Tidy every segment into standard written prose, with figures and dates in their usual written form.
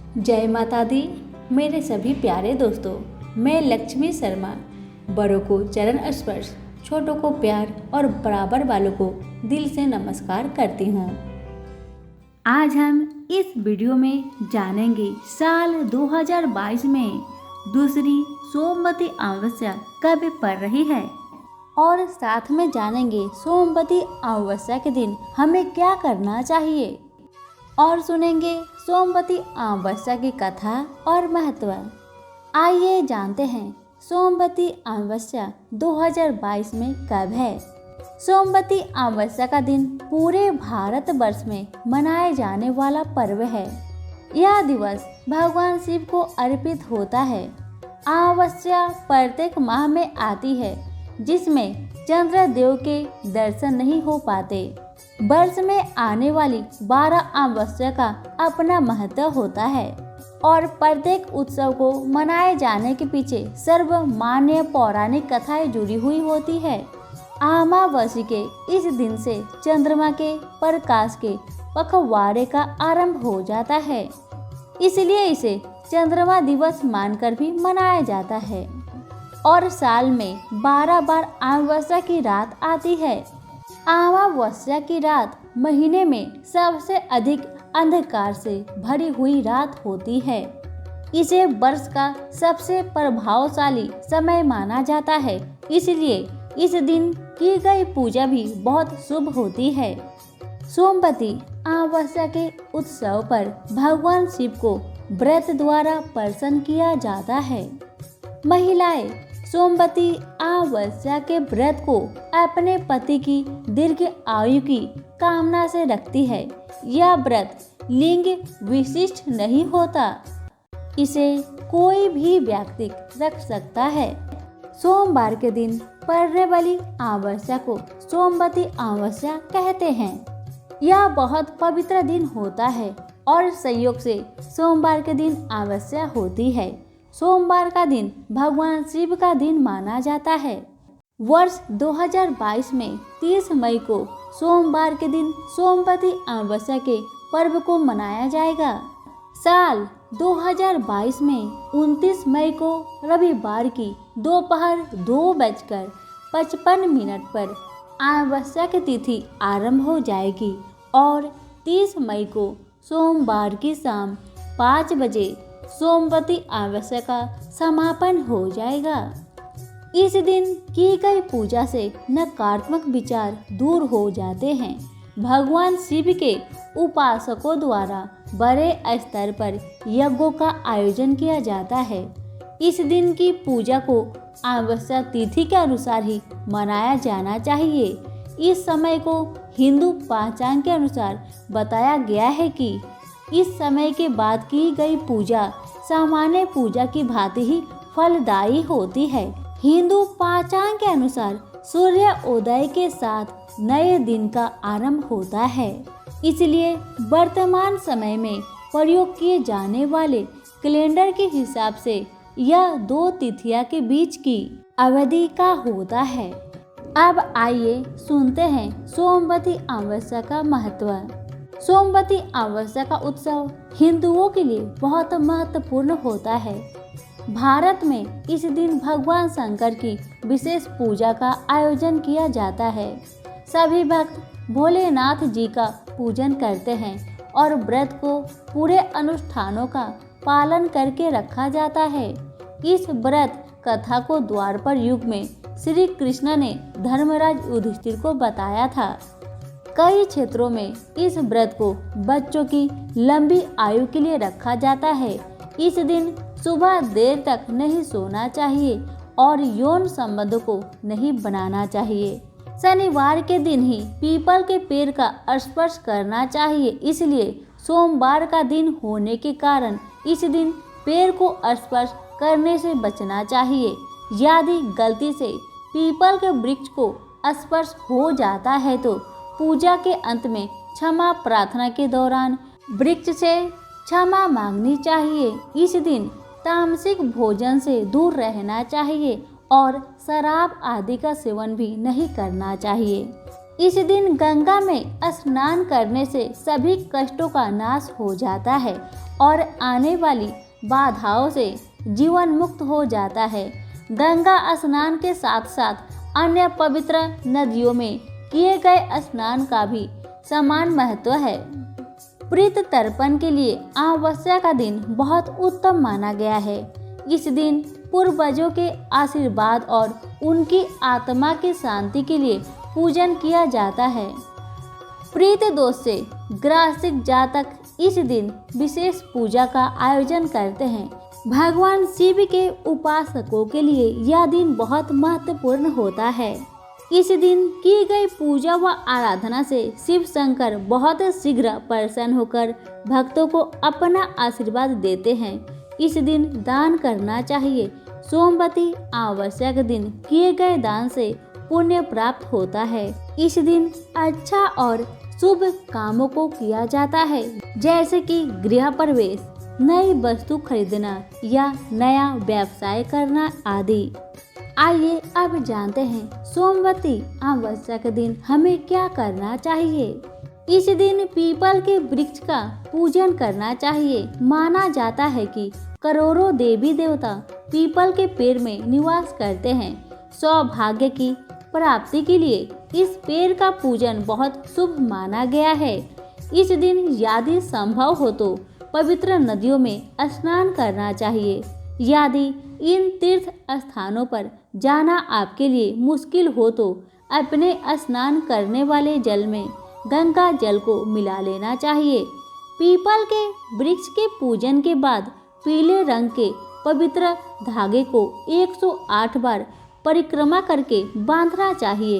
जय माता दी। मेरे सभी प्यारे दोस्तों, मैं लक्ष्मी शर्मा बड़ों को चरण स्पर्श, छोटों को प्यार और बराबर वालों को दिल से नमस्कार करती हूँ। आज हम इस वीडियो में जानेंगे साल 2022 में दूसरी सोमवती अमावस्या कब पड़ रही है और साथ में जानेंगे सोमवती अमावस्या के दिन हमें क्या करना चाहिए और सुनेंगे सोमवती अमावस्या की कथा और महत्व। आइए जानते हैं सोमवती अमावस्या 2022 में कब है। सोमवती अमावस्या का दिन पूरे भारतवर्ष में मनाए जाने वाला पर्व है। यह दिवस भगवान शिव को अर्पित होता है। अमावस्या प्रत्येक माह में आती है जिसमें चंद्रदेव के दर्शन नहीं हो पाते। वर्ष में आने वाली 12 अमावस्या का अपना महत्व होता है और प्रत्येक उत्सव को मनाए जाने के पीछे सर्वमान्य पौराणिक कथाएं जुड़ी हुई होती है। अमावस्या के इस दिन से चंद्रमा के प्रकाश के पखवाड़े का आरंभ हो जाता है, इसलिए इसे चंद्रमा दिवस मानकर भी मनाया जाता है। और साल में 12 बार अमावस्या की रात आती है। अमावस्या की रात महीने में सबसे अधिक अंधकार से भरी हुई रात होती है। इसे वर्ष का सबसे प्रभावशाली समय माना जाता है, इसलिए इस दिन की गई पूजा भी बहुत शुभ होती है। सोमवती अमावस्या के उत्सव पर भगवान शिव को व्रत द्वारा प्रसन्न किया जाता है। महिलाएं सोमवती अमावस्या के व्रत को अपने पति की दीर्घ आयु की कामना से रखती है। यह व्रत लिंग विशिष्ट नहीं होता, इसे कोई भी व्यक्ति रख सकता है। सोमवार के दिन पड़ने वाली अमावस्या को सोमवती अमावस्या कहते हैं। यह बहुत पवित्र दिन होता है और संयोग से सोमवार के दिन अमावस्या होती है। सोमवार का दिन भगवान शिव का दिन माना जाता है। वर्ष 2022 में 30 मई को सोमवार के दिन सोमवती अमावस्या के पर्व को मनाया जाएगा। साल 2022 में 29 मई को रविवार की दोपहर 2:55 पर अमावस्या की तिथि आरंभ हो जाएगी और 30 मई को सोमवार की शाम 5 बजे सोमवती अमावस्या का समापन हो जाएगा। इस दिन की गई पूजा से नकारात्मक विचार दूर हो जाते हैं। भगवान शिव के उपासकों द्वारा बड़े स्तर पर यज्ञों का आयोजन किया जाता है। इस दिन की पूजा को अमावस्या तिथि के अनुसार ही मनाया जाना चाहिए। इस समय को हिंदू पंचांग के अनुसार बताया गया है कि इस समय के बाद की गई पूजा सामान्य पूजा की भांति ही फलदायी होती है। हिंदू पंचांग के अनुसार सूर्य उदय के साथ नए दिन का आरंभ होता है, इसलिए वर्तमान समय में प्रयोग किए जाने वाले कैलेंडर के हिसाब से यह 2 तिथियां के बीच की अवधि का होता है। अब आइए सुनते हैं सोमवती अमावस्या का महत्व। सोमवती अमावस्या का उत्सव हिंदुओं के लिए बहुत महत्वपूर्ण होता है। भारत में इस दिन भगवान शंकर की विशेष पूजा का आयोजन किया जाता है। सभी भक्त भोलेनाथ जी का पूजन करते हैं और व्रत को पूरे अनुष्ठानों का पालन करके रखा जाता है। इस व्रत कथा को द्वापर युग में श्री कृष्ण ने धर्मराज युधिष्ठिर को बताया था। कई क्षेत्रों में इस व्रत को बच्चों की लंबी आयु के लिए रखा जाता है। इस दिन सुबह देर तक नहीं सोना चाहिए और यौन संबंधों को नहीं बनाना चाहिए। शनिवार के दिन ही पीपल के पेड़ का स्पर्श करना चाहिए, इसलिए सोमवार का दिन होने के कारण इस दिन पेड़ को स्पर्श करने से बचना चाहिए। यदि गलती से पीपल के वृक्ष को स्पर्श हो जाता है तो पूजा के अंत में क्षमा प्रार्थना के दौरान वृक्ष से क्षमा मांगनी चाहिए। इस दिन तामसिक भोजन से दूर रहना चाहिए और शराब आदि का सेवन भी नहीं करना चाहिए। इस दिन गंगा में स्नान करने से सभी कष्टों का नाश हो जाता है और आने वाली बाधाओं से जीवन मुक्त हो जाता है। गंगा स्नान के साथ साथ अन्य पवित्र नदियों में किए गए स्नान का भी समान महत्व है। प्रीत तर्पण के लिए अमावस्या का दिन बहुत उत्तम माना गया है। इस दिन पूर्वजों के आशीर्वाद और उनकी आत्मा की शांति के लिए पूजन किया जाता है। प्रीत दोष से ग्रसित जातक इस दिन विशेष पूजा का आयोजन करते हैं। भगवान शिव के उपासकों के लिए यह दिन बहुत महत्वपूर्ण होता है। इस दिन की गई पूजा व आराधना से शिव शंकर बहुत शीघ्र प्रसन्न होकर भक्तों को अपना आशीर्वाद देते हैं। इस दिन दान करना चाहिए। सोमवती अमावस्या के दिन किए गए दान से पुण्य प्राप्त होता है। इस दिन अच्छा और शुभ कामों को किया जाता है, जैसे कि गृह प्रवेश, नई वस्तु खरीदना या नया व्यवसाय करना आदि। आइए अब जानते हैं सोमवती अमावस्या के दिन हमें क्या करना चाहिए। इस दिन पीपल के वृक्ष का पूजन करना चाहिए। माना जाता है कि करोड़ों देवी देवता पीपल के पेड़ में निवास करते हैं। सौभाग्य की प्राप्ति के लिए इस पेड़ का पूजन बहुत शुभ माना गया है। इस दिन यदि संभव हो तो पवित्र नदियों में स्नान करना चाहिए। यदि इन तीर्थ स्थानों पर जाना आपके लिए मुश्किल हो तो अपने स्नान करने वाले जल में गंगा जल को मिला लेना चाहिए। पीपल के वृक्ष के पूजन के बाद पीले रंग के पवित्र धागे को 108 बार परिक्रमा करके बांधना चाहिए।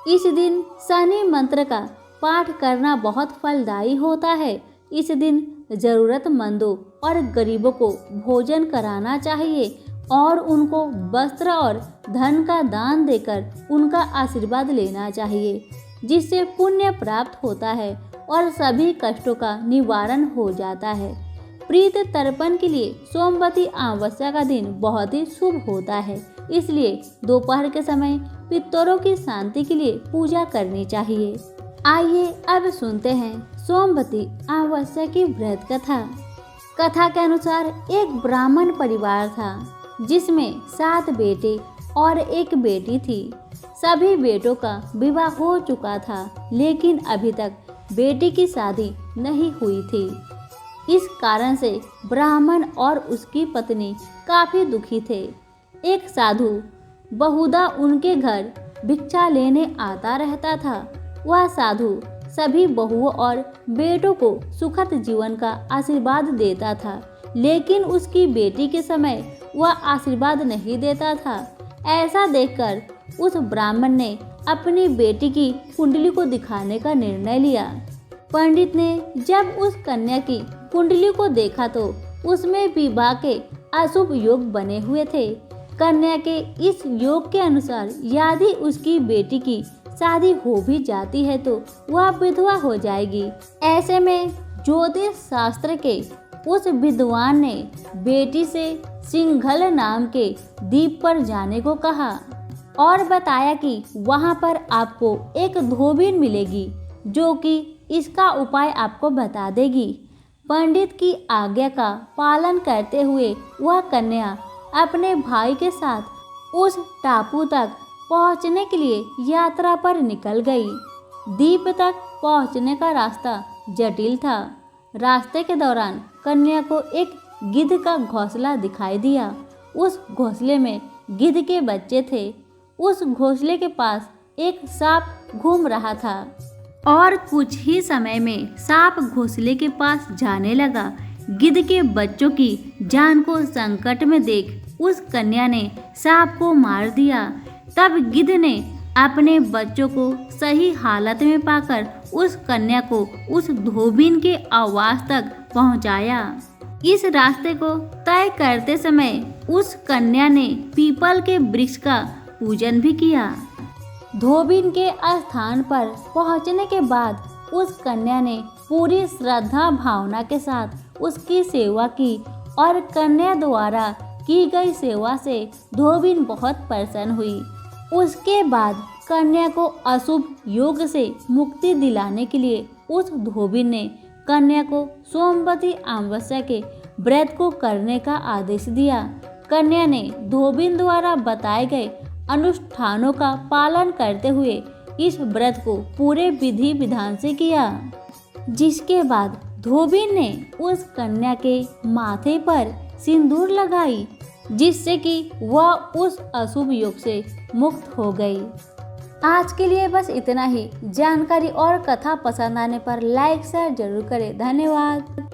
इस दिन शनि मंत्र का पाठ करना बहुत फलदायी होता है। इस दिन जरूरतमंदों और गरीबों को भोजन कराना चाहिए और उनको वस्त्र और धन का दान देकर उनका आशीर्वाद लेना चाहिए, जिससे पुण्य प्राप्त होता है और सभी कष्टों का निवारण हो जाता है। प्रीत तर्पण के लिए सोमवती अमावस्या का दिन बहुत ही शुभ होता है, इसलिए दोपहर के समय पितरों की शांति के लिए पूजा करनी चाहिए। आइए अब सुनते हैं सोमवती अमावस्या की व्रत कथा। कथा के अनुसार एक ब्राह्मण परिवार था जिसमें 7 बेटे और 1 बेटी थी। सभी बेटों का विवाह हो चुका था, लेकिन अभी तक बेटी की शादी नहीं हुई थी। इस कारण से ब्राह्मण और उसकी पत्नी काफी दुखी थे। एक साधु बहुधा उनके घर भिक्षा लेने आता रहता था। वह साधु सभी बहुओं और बेटों को सुखद जीवन का आशीर्वाद देता था, लेकिन उसकी बेटी के समय वह आशीर्वाद नहीं देता था। ऐसा देखकर उस ब्राह्मण ने अपनी बेटी की कुंडली को दिखाने का निर्णय लिया। पंडित ने जब उस कन्या की कुंडली को देखा तो उसमें विवाह के अशुभ योग बने हुए थे। कन्या के इस योग के अनुसार यदि उसकी बेटी की शादी हो भी जाती है तो वह विधवा हो जाएगी। ऐसे में ज्योतिष शास्त्र के उस विद्वान ने बेटी से सिंघल नाम के द्वीप पर जाने को कहा और बताया कि वहां पर आपको एक धोबिन मिलेगी जो कि इसका उपाय आपको बता देगी। पंडित की आज्ञा का पालन करते हुए वह कन्या अपने भाई के साथ उस टापू तक पहुंचने के लिए यात्रा पर निकल गई। द्वीप तक पहुंचने का रास्ता जटिल था। रास्ते के दौरान कन्या को एक गिद्ध का घोंसला दिखाई दिया। उस घोंसले में गिद्ध के बच्चे थे। उस घोंसले के पास एक सांप घूम रहा था और कुछ ही समय में सांप घोंसले के पास जाने लगा। गिद्ध के बच्चों की जान को संकट में देख उस कन्या ने सांप को मार दिया। तब गिद्ध ने अपने बच्चों को सही हालत में पाकर उस कन्या को उस धोबिन के आवास तक पहुंचाया। इस रास्ते को तय करते समय उस कन्या ने पीपल के वृक्ष का पूजन भी किया। धोबिन के स्थान पर पहुंचने के बाद उस कन्या ने पूरी श्रद्धा भावना के साथ उसकी सेवा की और कन्या द्वारा की गई सेवा से धोबिन बहुत प्रसन्न हुई। उसके बाद कन्या को अशुभ योग से मुक्ति दिलाने के लिए उस धोबिन ने कन्या को सोमवती अमावस्या के व्रत को करने का आदेश दिया। कन्या ने धोबिन द्वारा बताए गए अनुष्ठानों का पालन करते हुए इस व्रत को पूरे विधि विधान से किया, जिसके बाद धोबिन ने उस कन्या के माथे पर सिंदूर लगाई, जिससे कि वह उस अशुभ योग से मुक्त हो गई। आज के लिए बस इतना ही। जानकारी और कथा पसंद आने पर लाइक शेयर जरूर करें। धन्यवाद।